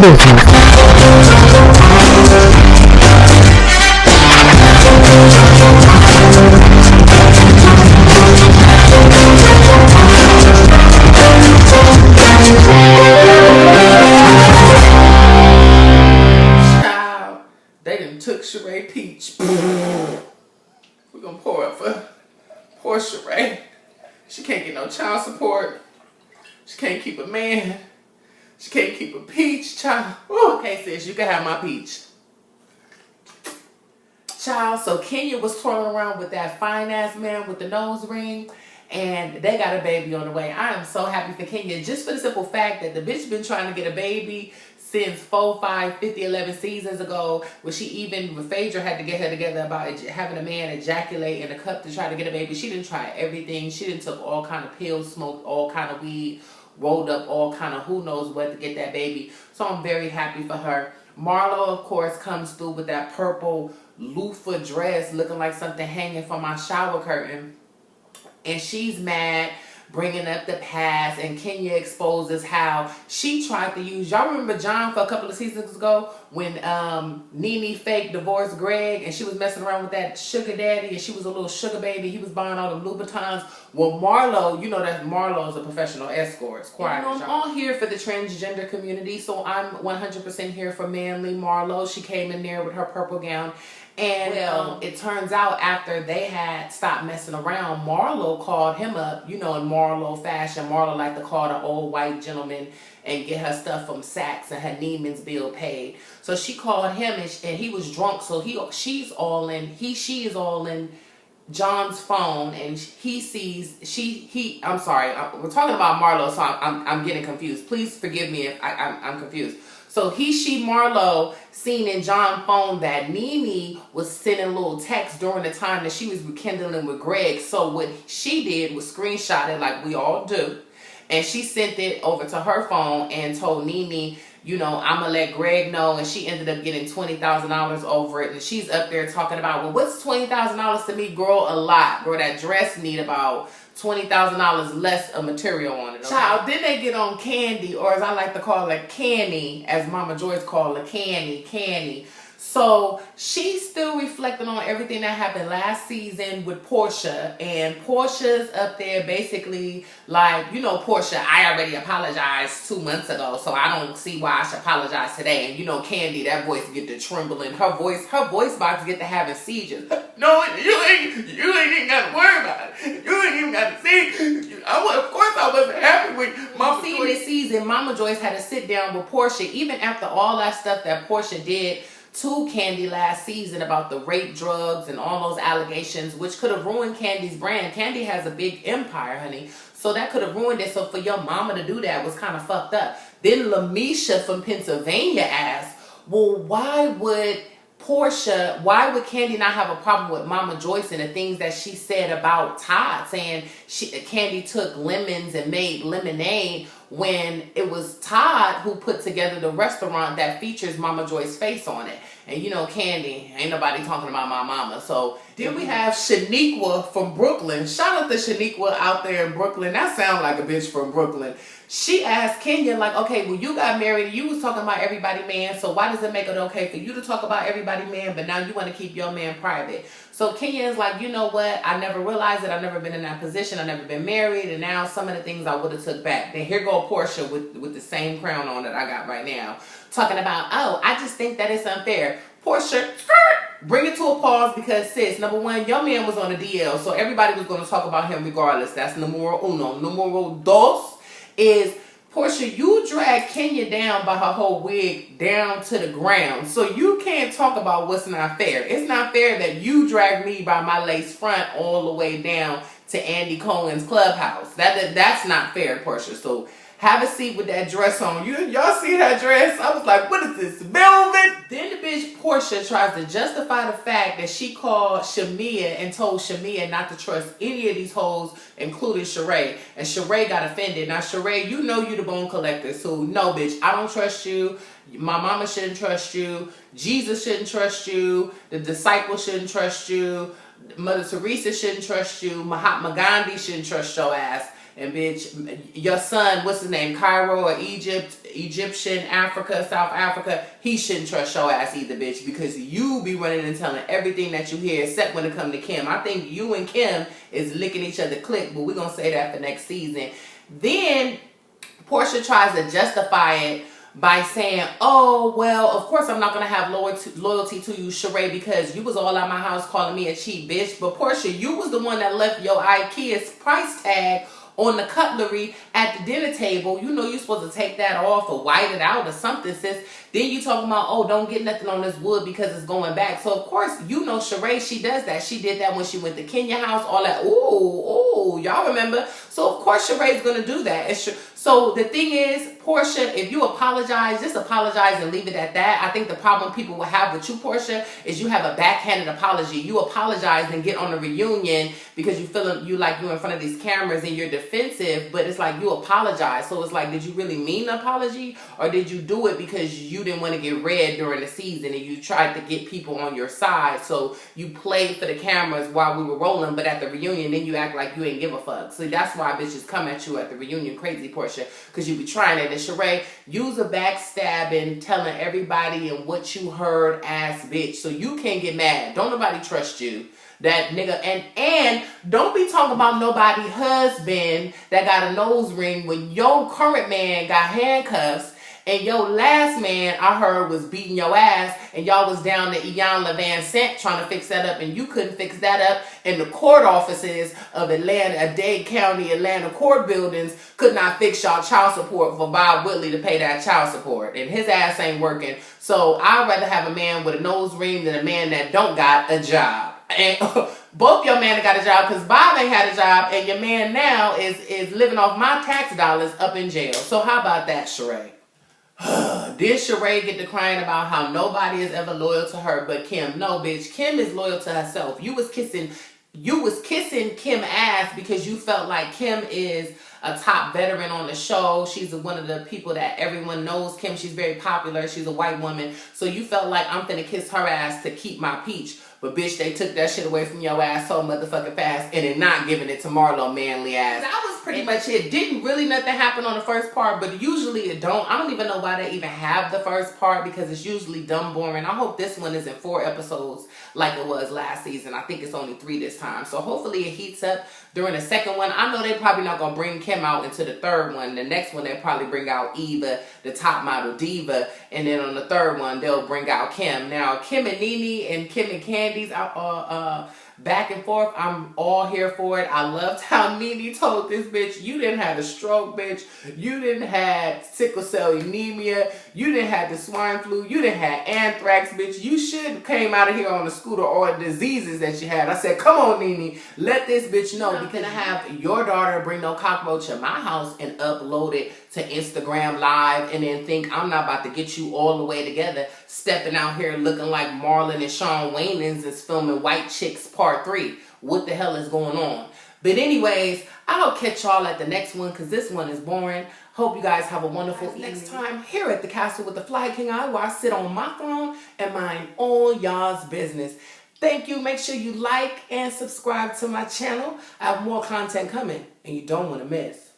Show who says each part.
Speaker 1: your business.
Speaker 2: Child, they done took Sheree Peach. We're gonna pour up for poor Sheree. She can't get no child support. She can't keep a man. She can't keep a peach, child. Ooh, okay, sis, you can have my peach. Child, so Kenya was twirling around with that fine-ass man with the nose ring, and they got a baby on the way. I am so happy for Kenya, just for the simple fact that the bitch been trying to get a baby since 4, 5, 50, 11 seasons ago, where she even, with Phaedra had to get her together about having a man ejaculate in a cup to try to get a baby. She didn't try everything. She didn't took all kind of pills, smoked all kind of weed, rolled up all kind of who knows what to get that baby. So I'm very happy for her. Marlo, of course, comes through with that purple loofah dress looking like something hanging from my shower curtain. And she's mad, bringing up the past, and Kenya exposes how she tried to use, y'all remember John for a couple of seasons ago when Nene fake divorced Greg and she was messing around with that sugar daddy and she was a little sugar baby. He was buying all the Louboutins. Well, Marlo, you know that Marlo is a professional escort. Quiet. You know, I'm all here for the transgender community, so I'm 100% here for manly Marlo. She came in there with her purple gown. And it turns out after they had stopped messing around, Marlo called him up, you know, in Marlo fashion. Marlo liked to call the old white gentleman and get her stuff from Saks and her Neiman's bill paid. So she called him and he was drunk. So she is all in John's phone, and he sees I'm sorry, we're talking about Marlo, so I'm getting confused. Please forgive me if I'm confused. So Marlo seen in John's phone that Nene was sending little texts during the time that she was rekindling with Greg. So what she did was screenshot it like we all do. And she sent it over to her phone and told Nene, you know, I'm going to let Greg know. And she ended up getting $20,000 over it. And she's up there talking about, well, what's $20,000 to me, girl? A lot. Girl, that dress need about $20,000 less of material on it. Okay? Child, then they get on Candy, or as I like to call her, Canny, as Mama Joyce called her, Canny. So she's still reflecting on everything that happened last season with Portia, and Portia's up there basically like, you know, Portia, I already apologized 2 months ago, so I don't see why I should apologize today. And you know, Candy, that voice get to trembling, her voice box get to having seizures. No, you ain't even got to worry about it. You ain't even got to see. Of course I wasn't happy with Mama Joyce. This season, Mama Joyce had to sit down with Portia, even after all that stuff that Portia did to Candy last season about the rape, drugs, and all those allegations, which could have ruined Candy's brand. Candy has a big empire, honey. So that could have ruined it. So for your mama to do that was kind of fucked up. Then Lamisha from Pennsylvania asked, well, why would Candy not have a problem with Mama Joyce and the things that she said about Todd, saying Candy took lemons and made lemonade, when it was Todd who put together the restaurant that features Mama Joyce's face on it. And you know, Candy, ain't nobody talking about my mama. So then we have Shaniqua from Brooklyn. Shout out to Shaniqua out there in Brooklyn. That sounds like a bitch from Brooklyn. She asked Kenya, like, okay, well, you got married, you was talking about everybody man, so why does it make it okay for you to talk about everybody man, but now you want to keep your man private? So Kenya is like, you know what, I never realized it, I've never been in that position, I've never been married, and now some of the things I would have took back. Then here go Portia with the same crown on that I got right now, talking about, oh, I just think that it's unfair. Portia, bring it to a pause, because sis, number one, your man was on the DL, so everybody was going to talk about him regardless. That's numero uno. Numero dos is, Portia, you drag Kenya down by her whole wig down to the ground. So you can't talk about what's not fair. It's not fair that you drag me by my lace front all the way down to Andy Cohen's clubhouse. That's not fair, Portia. So have a seat with that dress on. Y'all see that dress? I was like, what is this, velvet? Then the bitch Portia tries to justify the fact that she called Shamia and told Shamia not to trust any of these hoes, including Sheree. And Sheree got offended. Now, Sheree, you know you the bone collector, so no, bitch, I don't trust you. My mama shouldn't trust you. Jesus shouldn't trust you. The disciples shouldn't trust you. Mother Teresa shouldn't trust you. Mahatma Gandhi shouldn't trust your ass. And bitch, your son, what's his name, Cairo or Egyptian, Africa, South Africa, he shouldn't trust your ass either, bitch, because you be running and telling everything that you hear, except when it come to Kim. I think you and Kim is licking each other click, but we're going to say that for next season. Then Portia tries to justify it by saying, oh, well, of course I'm not going to have loyalty to you, Sheree, because you was all at my house calling me a cheap bitch. But Portia, you was the one that left your IKEA's price tag on the cutlery at the dinner table. You know you're supposed to take that off or white it out or something, sis. Then you talking about, oh, don't get nothing on this wood because it's going back. So, of course, you know Sheree, she does that. She did that when she went to Kenya house, all that. Ooh, y'all remember? So, of course, Sheree's going to do that. So, the thing is, Portia, if you apologize, just apologize and leave it at that. I think the problem people will have with you, Portia, is you have a backhanded apology. You apologize and get on a reunion because you feeling you like you're in front of these cameras and you're defensive, but it's like you apologize. So, it's like, did you really mean an apology, or did you do it because you didn't want to get red during the season and you tried to get people on your side? So you played for the cameras while we were rolling, but at the reunion, then you act like you ain't give a fuck. So that's why bitches come at you at the reunion crazy, Portia, because you be trying it. And Sheree, use a backstabbing, telling everybody and what you heard ass bitch. So you can't get mad. Don't nobody trust you. That nigga, and don't be talking about nobody husband that got a nose ring when your current man got handcuffs. And your last man, I heard, was beating your ass, and y'all was down to Iyanla Van Sant trying to fix that up, and you couldn't fix that up. And the court offices of Atlanta, Dade County, Atlanta court buildings could not fix y'all child support for Bob Whitley to pay that child support. And his ass ain't working. So I'd rather have a man with a nose ring than a man that don't got a job. And both your man got a job, because Bob ain't had a job, and your man now is living off my tax dollars up in jail. So how about that, Sheree? Did Sheree get to crying about how nobody is ever loyal to her but Kim? No, bitch. Kim is loyal to herself. You was kissing Kim ass because you felt like Kim is a top veteran on the show. She's one of the people that everyone knows. Kim, she's very popular. She's a white woman. So you felt like, I'm finna kiss her ass to keep my peach. But bitch, they took that shit away from your ass so motherfucking fast, and then not giving it to Marlo manly ass. That was pretty much it. Didn't really nothing happen on the first part, but usually it don't. I don't even know why they even have the first part, because it's usually dumb boring. I hope this one isn't 4 episodes like it was last season. I think it's only 3 this time. So hopefully it heats up during the second one. I know they're probably not going to bring Kim out into the third one. The next one, they'll probably bring out Eva, the top model diva. And then on the third one, they'll bring out Kim. Now, Kim and Nene and Kim and Candy's back and forth, I'm all here for it. I loved how Nene told this bitch, you didn't have a stroke, bitch. You didn't have sickle cell anemia. You didn't have the swine flu. You didn't have anthrax, bitch. You should have came out of here on a scooter, or diseases that you had. I said, come on, Nene. Let this bitch know. You're going to have your daughter bring no cockroach to my house and upload it to Instagram Live and then think I'm not about to get you all the way together, stepping out here looking like Marlon and Sean Wayans is filming White Chicks Part 3. What the hell is going on? But anyways, I'll catch y'all at the next one, because this one is boring. Hope you guys have a wonderful evening. Next time here at the castle with the Flykingi, where I sit on my throne and mind all y'all's business. Thank you. Make sure you like and subscribe to my channel. I have more content coming, and you don't want to miss.